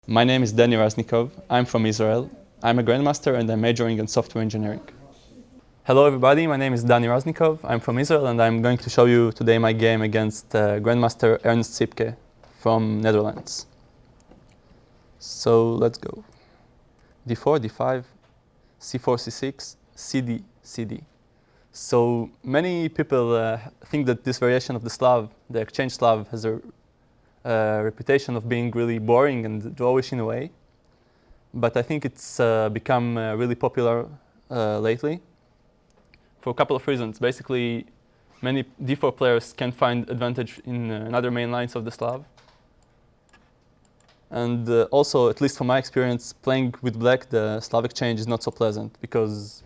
My name is Dani Raznikov. I'm from Israel. I'm a grandmaster and I'm majoring in software engineering. Hello everybody, my name is Dani Raznikov. I'm from Israel and I'm going to show you today my game against Grandmaster Ernst Sept from Netherlands. So let's go. D4, D5, C4, C6, CD, CD. So many people think that this variation of the Slav, the exchange Slav, has a reputation of being really boring and drawish in a way. But I think it's become really popular lately for a couple of reasons. Basically, many D4 players can find advantage in other main lines of the Slav. And also, at least from my experience, playing with black, the Slav exchange is not so pleasant because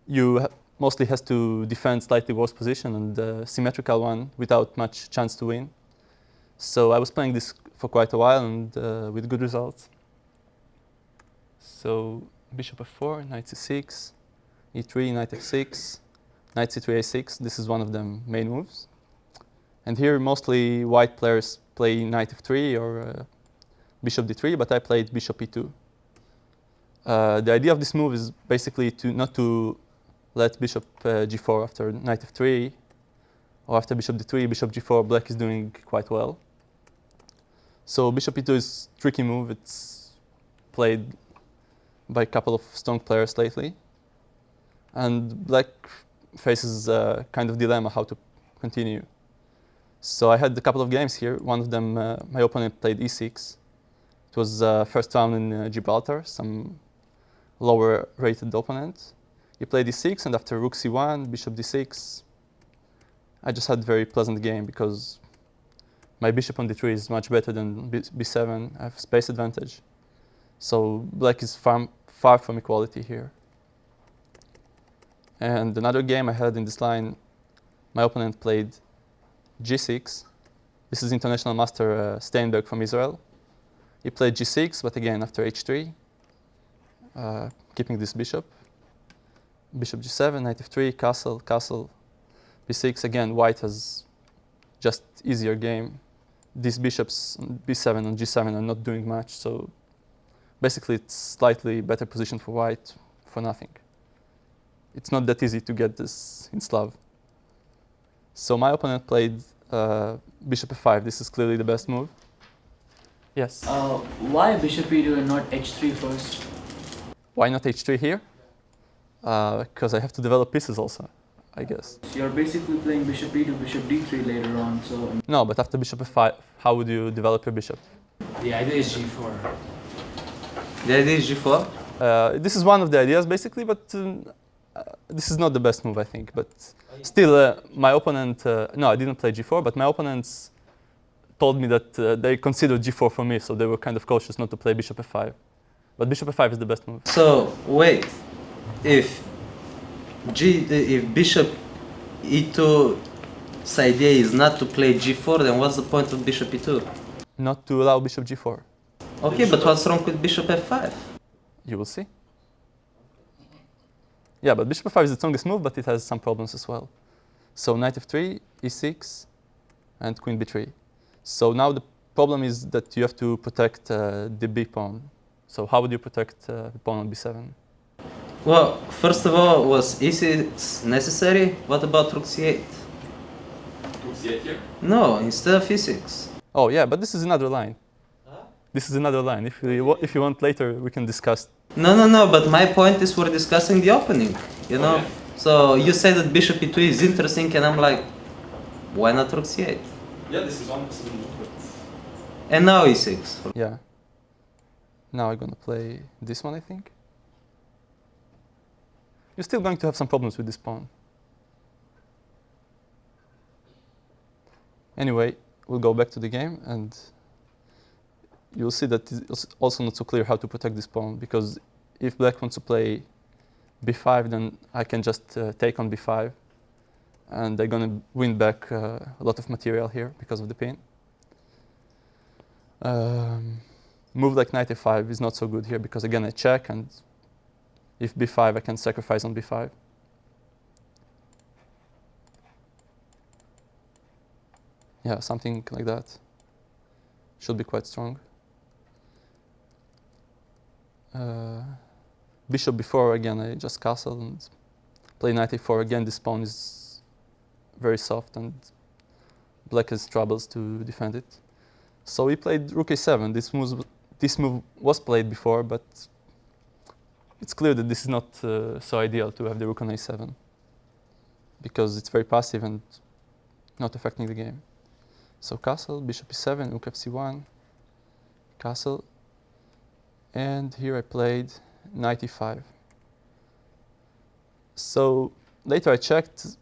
you mostly has to defend slightly worse position and a symmetrical one without much chance to win. So I was playing this for quite a while and with good results. So bishop f4, knight c6, e3, knight f6, knight c3, a6. This is one of the main moves. And here mostly white players play knight f3 or bishop d3, but I played bishop e2. The idea of this move is basically not to let bishop g4 after knight f3, or after bishop d3, bishop g4, black is doing quite well. So bishop e2 is a tricky move. It's played by a couple of strong players lately. And black faces a kind of dilemma how to continue. So I had a couple of games here. One of them, my opponent played e6. It was first round in Gibraltar, some lower rated opponent. He played e6, and after rook c1, bishop d6, I just had a very pleasant game because my bishop on d3 is much better than b7. I have space advantage. So black is far from equality here. And another game I had in this line, my opponent played g6. This is international master Steinberg from Israel. He played g6, but again after h3, keeping this bishop. Bishop g7, knight f3, castle, castle, b6. Again, white has just easier game. These bishops b7 and g7 are not doing much, so basically it's slightly better position for white for nothing. It's not that easy to get this in Slav. So my opponent played bishop f5. This is clearly the best move. Yes? Why bishop e2 and not h3 first? Why not h3 here? Because I have to develop pieces also, I guess. So you're basically playing bishop e2, bishop d3 later on, so... No, but after bishop f5, how would you develop your bishop? The idea is g4. The idea is g4? This is one of the ideas, basically, but this is not the best move, I think. But still, my opponent... no, I didn't play g4, but my opponents told me that they considered g4 for me, so they were kind of cautious not to play bishop f5. But bishop f5 is the best move. So, wait. If bishop e2's idea is not to play g4, then what's the point of bishop e2? Not to allow bishop g4. Okay, but what's wrong with bishop f5? You will see. Yeah, but bishop f5 is the strongest move, but it has some problems as well. So knight f3, e6, and queen b3. So now the problem is that you have to protect the b pawn. So how would you protect the pawn on b7? Well, first of all, was e6 necessary? What about rook c8? Rook c8 here? No, instead of e6. Oh yeah, but this is another line. This is another line. If you want later, we can discuss. No, but my point is we're discussing the opening, you know? Okay. So you say that bishop e2 is interesting, and I'm like, why not rook c8? Yeah, this is one possible move, but... And now e6. Yeah. Now I'm gonna play this one, I think. You're still going to have some problems with this pawn. Anyway, we'll go back to the game, and you'll see that it's also not so clear how to protect this pawn, because if black wants to play b5, then I can just take on b5, and they're going to win back a lot of material here because of the pin. Move like knight a5 is not so good here, because again I check, and if b5, I can sacrifice on b5. Yeah, something like that. Should be quite strong. bishop before, again, I just castle and play knight a4. Again, this pawn is very soft and black has troubles to defend it. So he played rook a7. This move was played before, but it's clear that this is not so ideal to have the rook on a7 because it's very passive and not affecting the game. So castle, bishop e7, rook fc1, castle, and here I played knight e5. So later I checked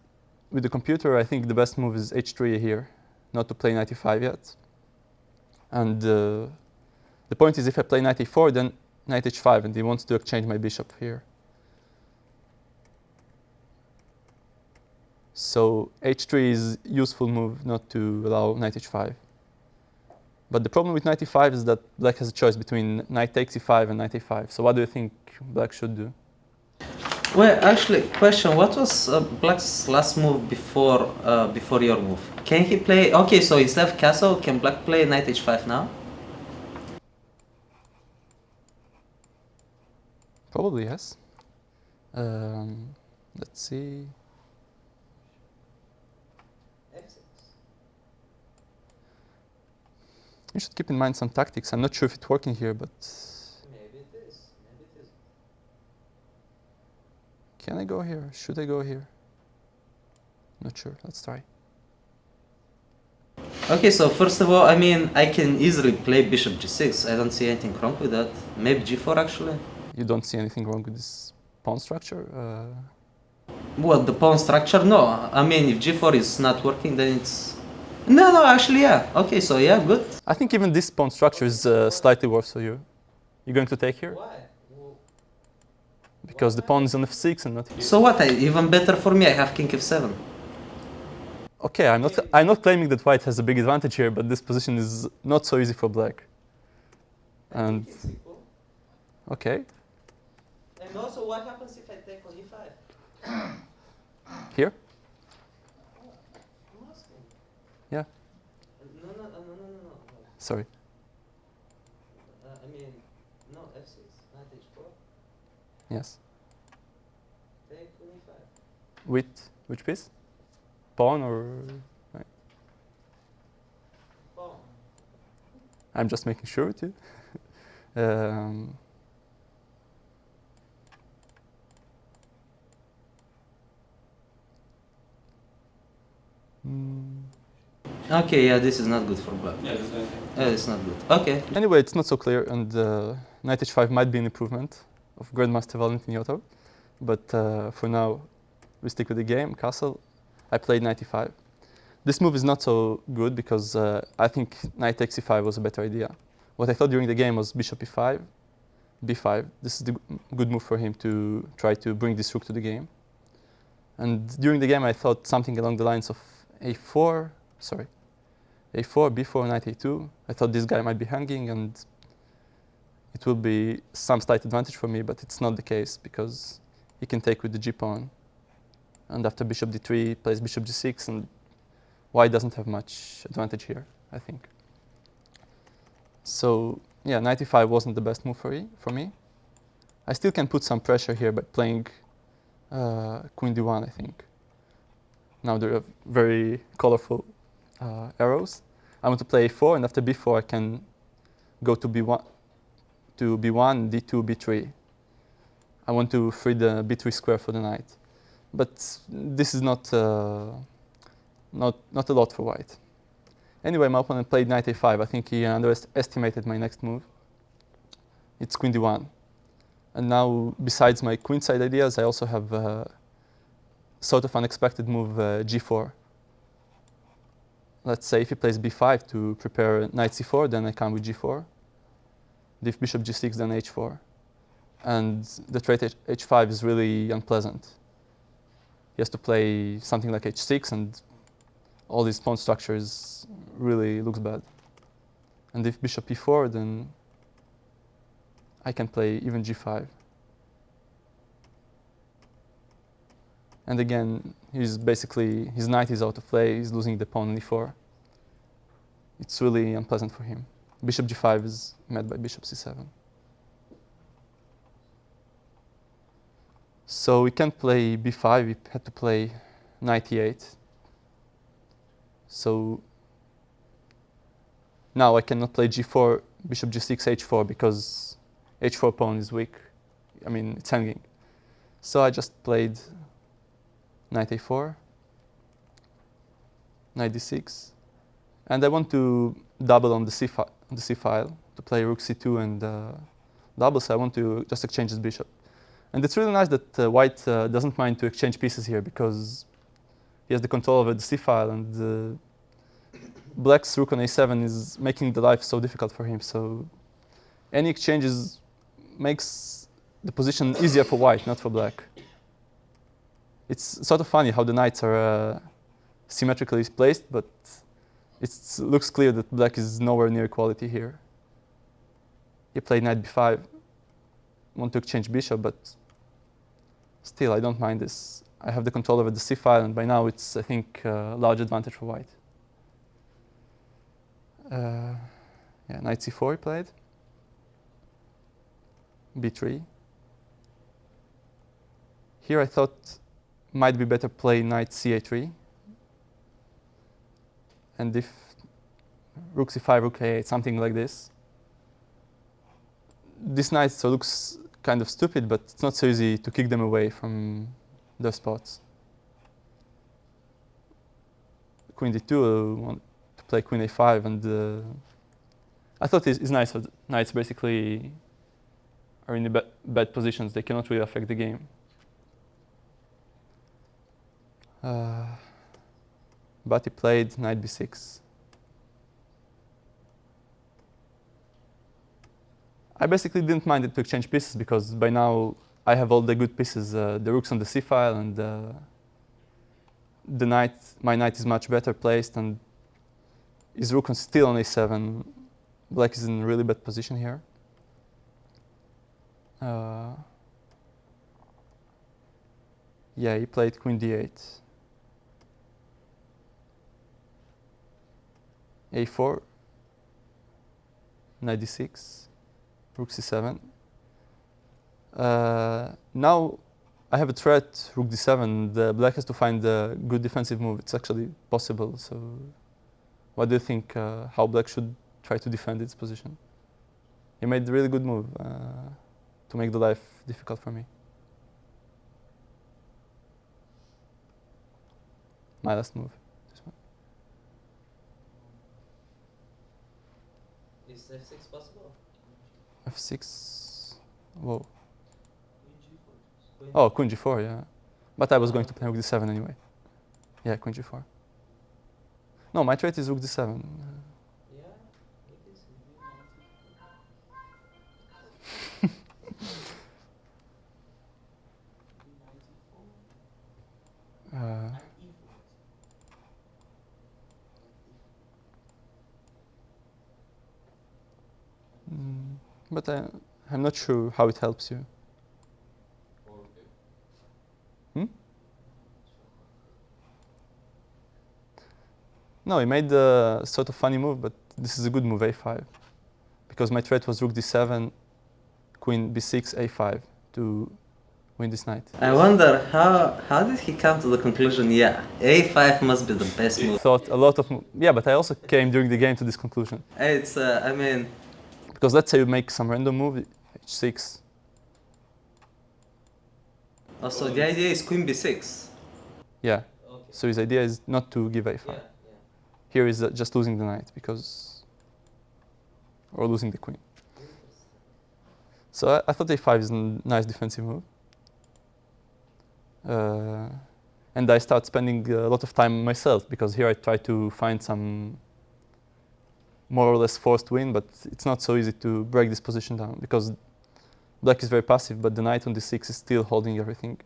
with the computer. I think the best move is h3 here, not to play knight e5 yet. And the point is, if I play knight e4, then knight h5, and he wants to exchange my bishop here. So h3 is a useful move not to allow knight h5. But the problem with knight e5 is that black has a choice between knight takes e5 and knight a5. So what do you think black should do? Well, actually, question: what was Black's last move before your move? Can he play? Okay, so instead of castle, can Black play knight h5 now? Probably yes. Let's see. You should keep in mind some tactics. I'm not sure if it's working here, but Maybe it is. Maybe it is. can I go here? Should I go here? Not sure. Let's try. Okay, so first of all, I mean, I can easily play bishop g6. I don't see anything wrong with that. Maybe g4 actually. You don't see anything wrong with this pawn structure? What, the pawn structure? No. I mean, if g4 is not working, then it's... No, actually, yeah. Okay, so yeah, good. I think even this pawn structure is slightly worse for you. You're going to take here? Why? Because the pawn is on f6 and not here. So what? Even better for me. I have king f7. Okay, I'm not claiming that white has a big advantage here, but this position is not so easy for black. And okay, And also, what happens if I take on e5? here? I'm asking. Yeah. No. Sorry. I mean, no, f6, not h4. Yes. Take on e5. With which piece? Pawn or? Right. Pawn. I'm just making sure with you. Okay, yeah, this is not good for black. Yeah, that's right. It's not good. Okay. Anyway, it's not so clear, and knight h5 might be an improvement of Grandmaster Valentin Yotov. But for now, we stick with the game. Castle. I played knight e5. This move is not so good because I think knight takes e5 was a better idea. What I thought during the game was bishop e5, b5. This is the good move for him to try to bring this rook to the game. And during the game, I thought something along the lines of a4, b4, knight a2. I thought this guy might be hanging and it will be some slight advantage for me, but it's not the case because he can take with the g-pawn. And after bishop d3, plays bishop g6, and white doesn't have much advantage here, I think. So yeah, knight e5 wasn't the best move for me. I still can put some pressure here by playing queen d1, I think. Now there are very colorful arrows. I want to play a4, and after b4 I can go to b1, d2, b3. I want to free the b3 square for the knight. But this is not a lot for white. Anyway, my opponent played knight a5. I think he underestimated my next move. It's queen d1. And now, besides my queenside ideas, I also have a sort of unexpected move, g4. Let's say if he plays b5 to prepare knight c4, then I come with g4. If bishop g6, then h4. And the threat h5 is really unpleasant. He has to play something like h6, and all these pawn structures really looks bad. And if bishop e4, then I can play even g5. And again, his knight is out of play, he's losing the pawn on e4. It's really unpleasant for him. Bishop g5 is met by bishop c7. So we can't play b5, we had to play knight e8. So now I cannot play g4, bishop g6, h4, because h4 pawn is weak. I mean, it's hanging. So I just played knight a4, knight d6, and I want to double on the c file to play rook c2 and double. So I want to just exchange his bishop, and it's really nice that white doesn't mind to exchange pieces here because he has the control over the c file, and black's rook on a7 is making the life so difficult for him. So any exchanges makes the position easier for white, not for black. It's sort of funny how the knights are symmetrically placed, but it looks clear that black is nowhere near equality here. He played knight b5, want to exchange bishop, but still I don't mind this. I have the control over the c file, and by now it's, I think, a large advantage for white. Yeah, knight c4 he played. b3. Here I thought might be better play knight ca3. And if rook c5, rook a8, something like this. This knight so looks kind of stupid, but it's not so easy to kick them away from their spots. Queen d2, want to play queen a5, and I thought his knights basically are in bad positions. They cannot really affect the game. But he played knight b6. I basically didn't mind it to exchange pieces because by now I have all the good pieces. The rook's on the c file, and my knight is much better placed, and his rook is still on a7. Black is in a really bad position here. Yeah, he played queen d8. a4, knight d6, rook c7. Now I have a threat, rook d7. The black has to find a good defensive move. It's actually possible. So what do you think, how black should try to defend its position? He made a really good move to make the life difficult for me. My last move. This one. Is f6 possible? f6. Whoa. Oh, queen g4, yeah. But I was going to play rook d7 anyway. Yeah, queen g4. No, my threat is rook d7. Yeah, it is. But I'm not sure how it helps you. Hmm? No, he made a sort of funny move, but this is a good move, a5. Because my threat was rook d7, queen b6, a5 to win this knight. I wonder how did he come to the conclusion, yeah, a5 must be the best move. Thought a lot of yeah, but I also came during the game to this conclusion. It's, I mean... Because let's say you make some random move, h6. Also, the idea is queen b6. Yeah. Okay. So his idea is not to give a5. Yeah. Here is just losing the knight because, or losing the queen. So I thought a5 is a nice defensive move. And I start spending a lot of time myself because here I try to find some more or less forced win, but it's not so easy to break this position down because black is very passive, but the knight on d6 is still holding everything.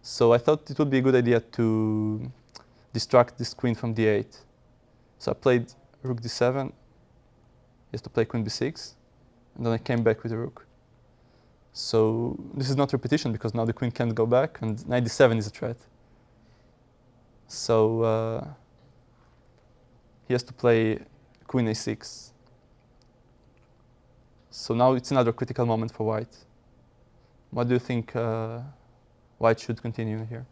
So I thought it would be a good idea to distract this queen from d8. So I played rook d7, he has to play queen b6, and then I came back with the rook. So this is not repetition because now the queen can't go back, and knight d7 is a threat. So he has to play queen a6. So now it's another critical moment for white. What do you think white should continue here.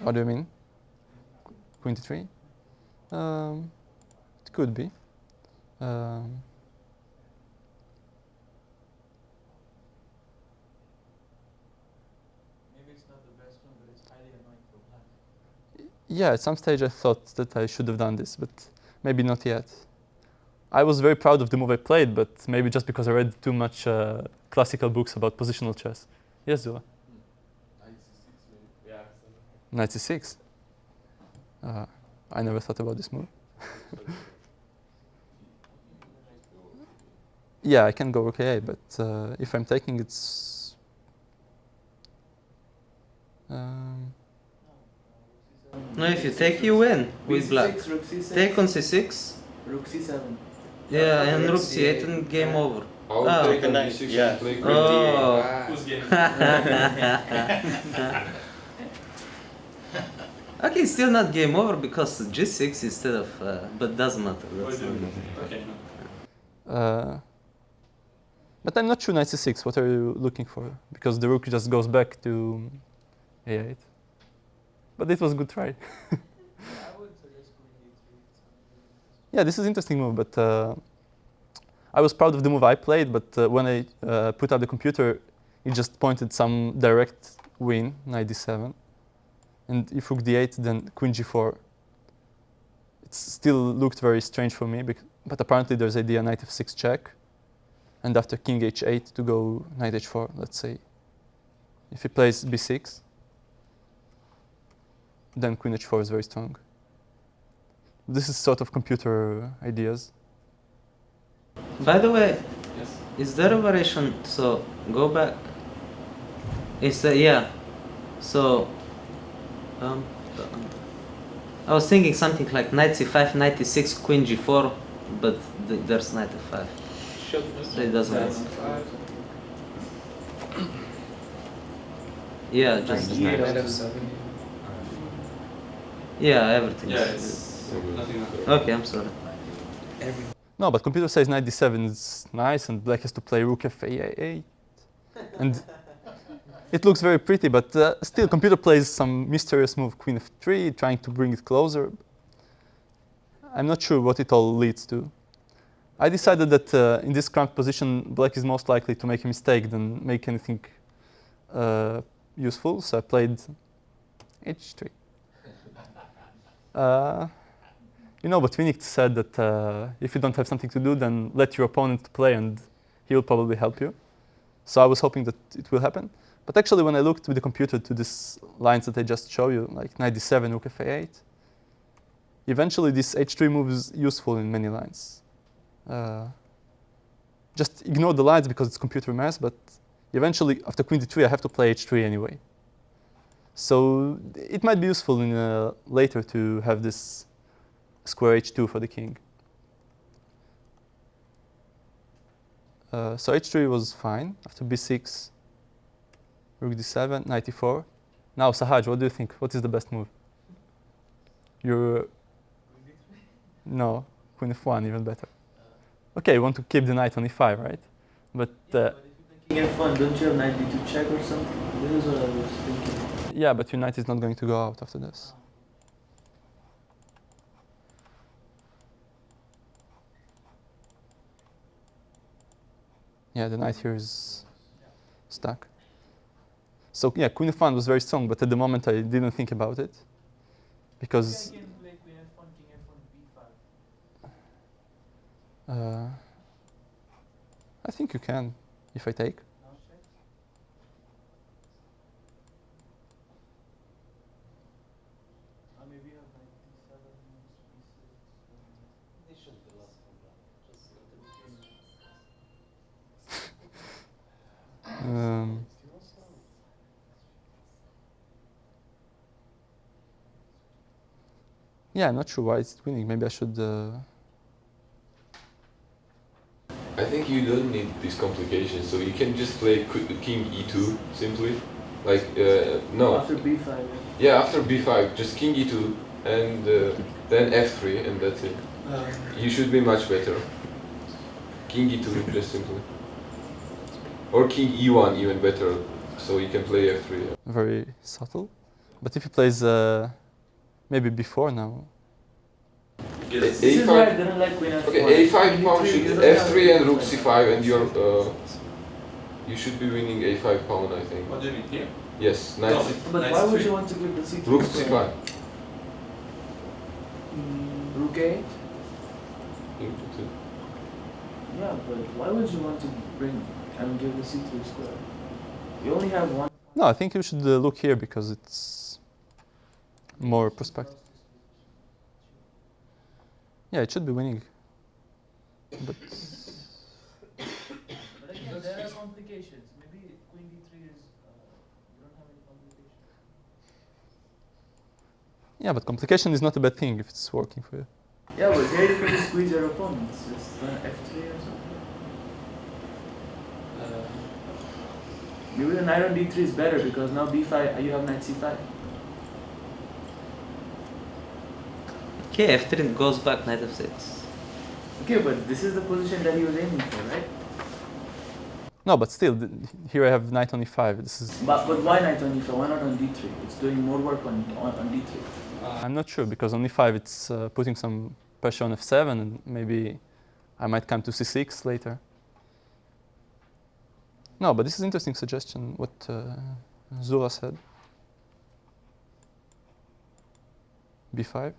What do you mean? Queen to 3? It could be. Maybe it's not the best one, but it's highly annoying for black. Yeah, at some stage I thought that I should have done this, but maybe not yet. I was very proud of the move I played, but maybe just because I read too much classical books about positional chess. Yes, Zula? Knight c6. I never thought about this move. Yeah, I can go rook a, but if I'm taking, it's No, if you take, you win with black. Rook c6. Take on c6. Rook c7. Yeah, and rook c8 and game over. I would Ah, take okay. a knight c6 Yeah. and play queen Oh. Who's game? Okay, it's still not game over because g6 instead of, but doesn't matter. That's not Okay. but I'm not sure knight c6. What are you looking for? Because the rook just goes back to a8. But it was a good try. I would suggest queen d3. Yeah, this is an interesting move, but I was proud of the move I played, but when I put up the computer, it just pointed some direct win, knight d7. And if rook d8, then queen g4. It still looked very strange for me, but apparently there's idea knight f6 check, and after king h8 to go knight h4, let's say. If he plays b6, then queen h4 is very strong. This is sort of computer ideas. By the way, Yes. is there a variation? So go back. Is that yeah? So I was thinking something like knight c5, knight e6, queen g4, but there's knight f5. So it doesn't work. Yeah, just yeah, everything. Yeah, it's nothing. Okay, I'm sorry. No, but computer says knight d7 is nice, and black has to play rook f8. And it looks very pretty, but still, computer plays some mysterious move, queen f3, trying to bring it closer. I'm not sure what it all leads to. I decided that in this cramped position, black is most likely to make a mistake than make anything useful, so I played h3. You know, but Vinnik said that if you don't have something to do, then let your opponent play and he will probably help you. So I was hoping that it will happen. But actually, when I looked with the computer to these lines that I just showed you, like knight d7, rook f8, eventually this h3 move is useful in many lines. Just ignore the lines because it's computer math, but eventually, after queen d3, I have to play h3 anyway. So it might be useful in later to have this square h2 for the king. So h3 was fine. After b6, rook d7, knight e4. Now, Sahaj, what do you think? What is the best move? You're... No, queen f1, even better. Okay, you want to keep the knight on e5, right? But But if you're thinking f1, don't you have knight d2 check or something? This is what I was thinking. yeah, but your knight is not going to go out after this. Yeah, the knight here is stuck. So yeah, queen f1 was very strong, but at the moment I didn't think about it because Can play queen f1, king f1, b5. I think you can if I take. Now check. Maybe you have knight d7, b6. Yeah, I'm not sure why it's winning. Maybe I should. I think you don't need these complications, so you can just play king e2 simply. Like, no. After b5. Yeah, after b5, just king e2 and then f3, and that's it. You should be much better. King e2, just simply. Or king e1, even better, so you can play f3. Very subtle. But if he plays maybe before now, Yes. This is why I a5. didn't like queen f1. Okay, a5 pawn D3, should you don't have f3 to and rook like c5, and you should be winning a5 pawn, I think. What do you mean here? Yes, knight. No, But knight why would c3. you want to give the c3 Rook square? c5. Rook 8? King to 2. Yeah, but why would you want to give the c3 square? You only have one. no, I think you should look here because it's more prospective. Yeah, it should be winning. But But again, there are complications. Maybe queen d3 is. You don't have any complications. yeah, but complication is not a bad thing if it's working for you. Yeah, but here you can just squeeze your opponents. Just f3 or something. Maybe the knight on d3 is better because now b5, you have knight c5. Okay, f3 goes back, knight f6. Okay, but this is the position that he was aiming for, right? No, but still, here I have knight on e5. This is. But why knight on e5? Why not on d3? It's doing more work on d3. I'm not sure because on e5 it's putting some pressure on f7 and maybe I might come to c6 later. No, but this is an interesting suggestion, what Zula said. b5.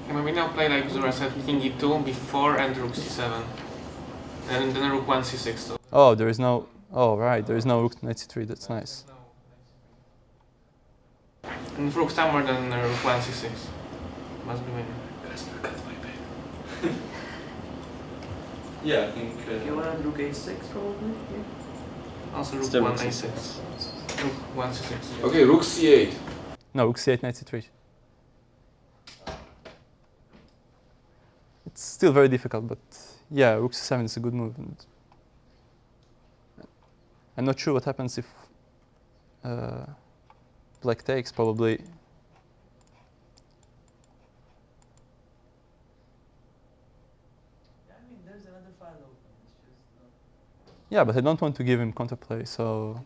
Can we now play like Zura said, king e2 before and rook c7, and then rook 1 c6. So. Oh, there is no. Oh, right, there is no rook knight c3. That's nice. And if rook somewhere, then rook 1 c6 must be winning. Yeah, I think. You want rook a6 probably? Yeah. Also rook Still 1 rook a6. Rook 1 c6. Okay, rook c8. No, rook c8, knight c3. It's still very difficult, but yeah, rook c7 is a good move. And I'm not sure what happens if black takes, probably. I mean, there's another file open. It's just. Yeah, but I don't want to give him counterplay, so.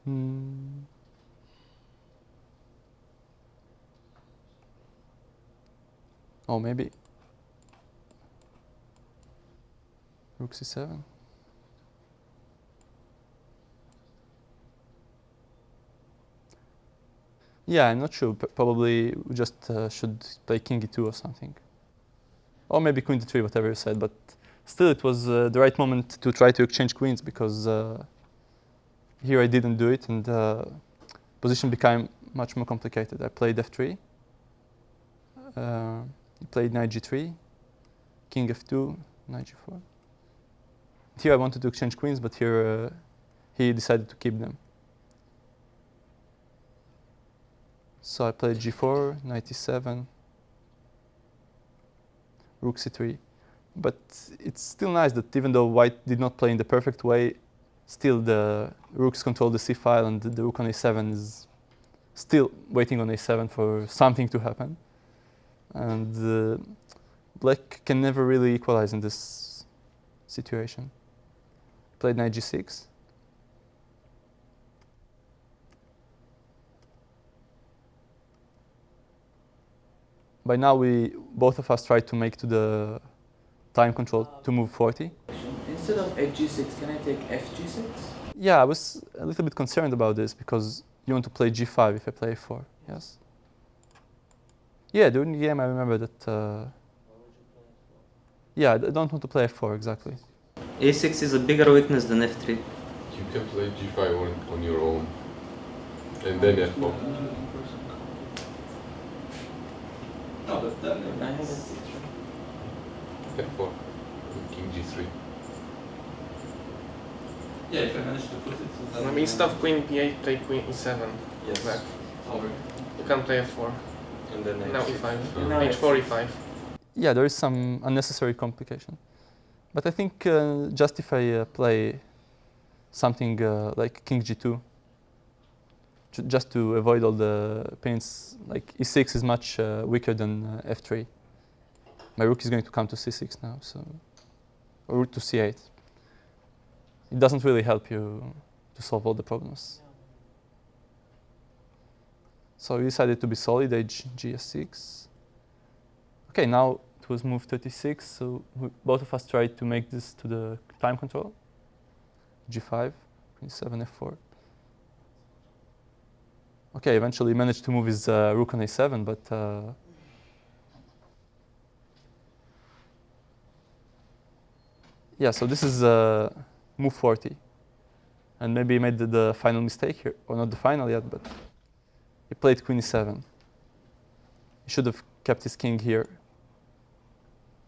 Hmm. Oh, maybe. Rook c7. Yeah, I'm not sure. Probably we just should play king e2 or something. Or maybe queen d3, whatever you said. But still, it was the right moment to try to exchange queens because here I didn't do it and position became much more complicated. I played f3. Played knight g3, king f2, knight g4. Here I wanted to exchange queens, but here he decided to keep them. So I played g4, knight e7, rook c3. But it's still nice that even though white did not play in the perfect way, still the rooks control the c file and the rook on a7 is still waiting on a7 for something to happen. And black can never really equalize in this situation. Played knight g6. By now, both of us tried to make to the time control to move 40. Instead of fg6, can I take fg6? Yeah, I was a little bit concerned about this because you want to play g5 if I play a4, yes? Yeah, during the game I remember that, yeah, I don't want to play f4 exactly. a6 is a bigger weakness than f3. You can play g5 on your own. And then f4. No, but then I have f6. f4. With king g3. yeah, if I manage to put it. Then, Maybe instead of queen b8, play queen e7. yes. Back. Over. You can play f4. And then Now e5. Now h4, e5. Yeah, there is some unnecessary complication. But I think just if I play something like king g2, just to avoid all the pains. Like e6 is much weaker than f3. My rook is going to come to c6 now, so or rook to c8. It doesn't really help you to solve all the problems. So we decided to be solid, age gs6. Okay, now it was move 36, so both of us tried to make this to the time control. g5, queen 7, f4. Okay, eventually managed to move his rook on a7, but yeah, so this is move 40. And maybe he made the final mistake here, or not the final yet, but he played queen e7. He should have kept his king here.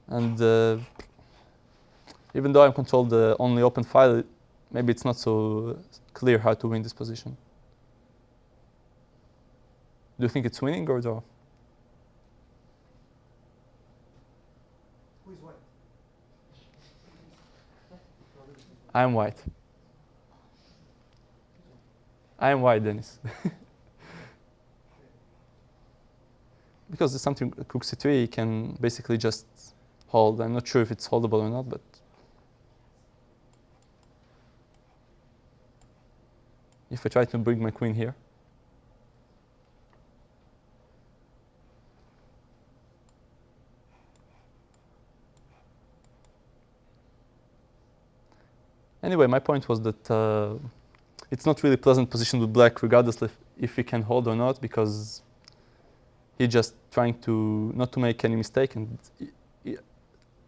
And even though I'm controlled the only open file, maybe it's not so clear how to win this position. Do you think it's winning or draw? Who is white? I am white. I am white, Dennis. Because there's something rook c3, you can basically just hold. I'm not sure if it's holdable or not, but if I try to bring my queen here, anyway, my point was that it's not really pleasant position with black, regardless if he can hold or not, because he's just trying to not to make any mistake, and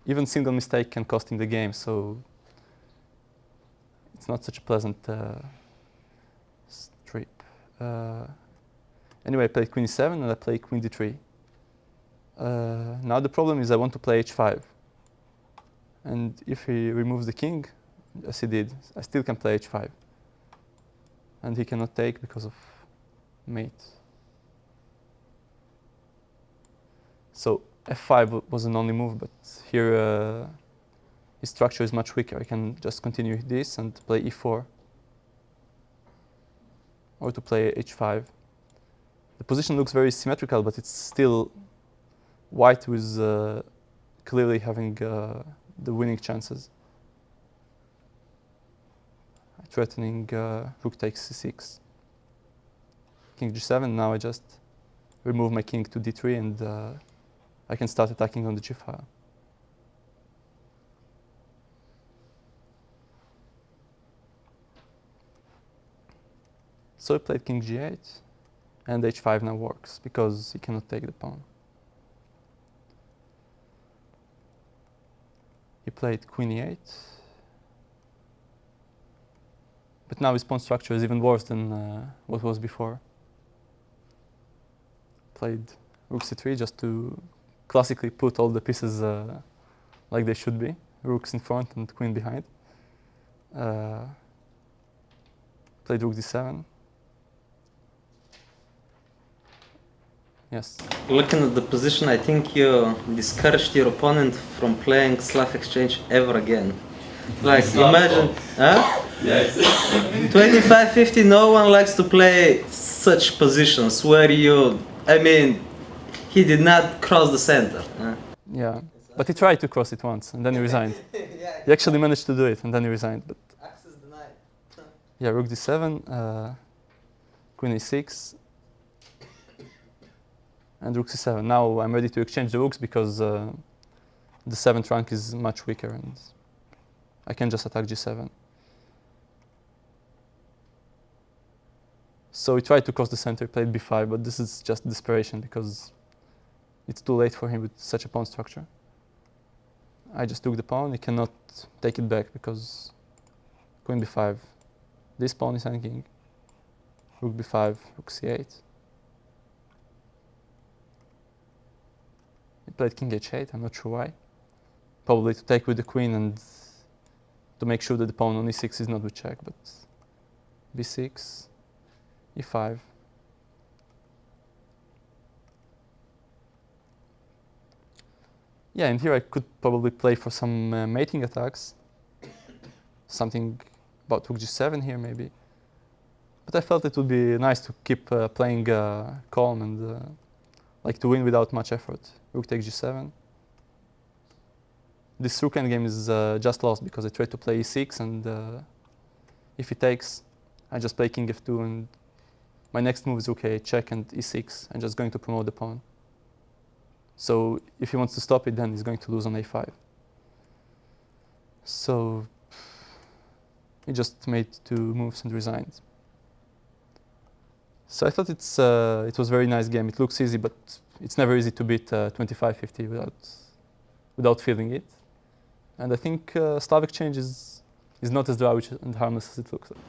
even single mistake can cost him the game. So it's not such a pleasant strip. Anyway, I played queen e7 and I played queen d3. Now the problem is I want to play h5, and if he removes the king, as he did, I still can play h5, and he cannot take because of mate. So f5 was an only move, but here his structure is much weaker. I can just continue this and play e4, or to play h5. The position looks very symmetrical, but it's still white with clearly having the winning chances. Threatening rook takes c6. King g7, now I just remove my king to d3 and I can start attacking on the g file. So I played king g8, and h5 now works because he cannot take the pawn. He played queen e8, but now his pawn structure is even worse than what was before. Played rook c3 just to classically put all the pieces like they should be. Rooks in front and queen behind. Played rook d7. Yes. Looking at the position, I think you discouraged your opponent from playing Slav exchange ever again. Like, imagine, huh? Yes. 25-50, no one likes to play such positions where you, I mean, he did not cross the center. Yeah, but he tried to cross it once and then he resigned. He actually managed to do it and then he resigned. But access denied. yeah, rook d7, queen a6, and rook c7. Now I'm ready to exchange the rooks because the 7th rank is much weaker and I can just attack g7. So he tried to cross the center, played b5, but this is just desperation because it's too late for him with such a pawn structure. I just took the pawn, he cannot take it back because queen b5. This pawn is hanging. Rook b5, rook c8. He played king h8, I'm not sure why. Probably to take with the queen and to make sure that the pawn on e6 is not with check, but b6, e5. Yeah, and here I could probably play for some mating attacks. Something about rook g7 here maybe. But I felt it would be nice to keep playing calm and like to win without much effort. Rook takes g7. This rook endgame is just lost because I tried to play e6, and if he takes, I just play king f2, and my next move is rook a check and e6. I'm just going to promote the pawn. So if he wants to stop it, then he's going to lose on a5. So he just made 2 moves and resigned. So I thought it was a very nice game. It looks easy, but it's never easy to beat 25-50 without feeling it. And I think Slav exchange is not as dry and harmless as it looks like.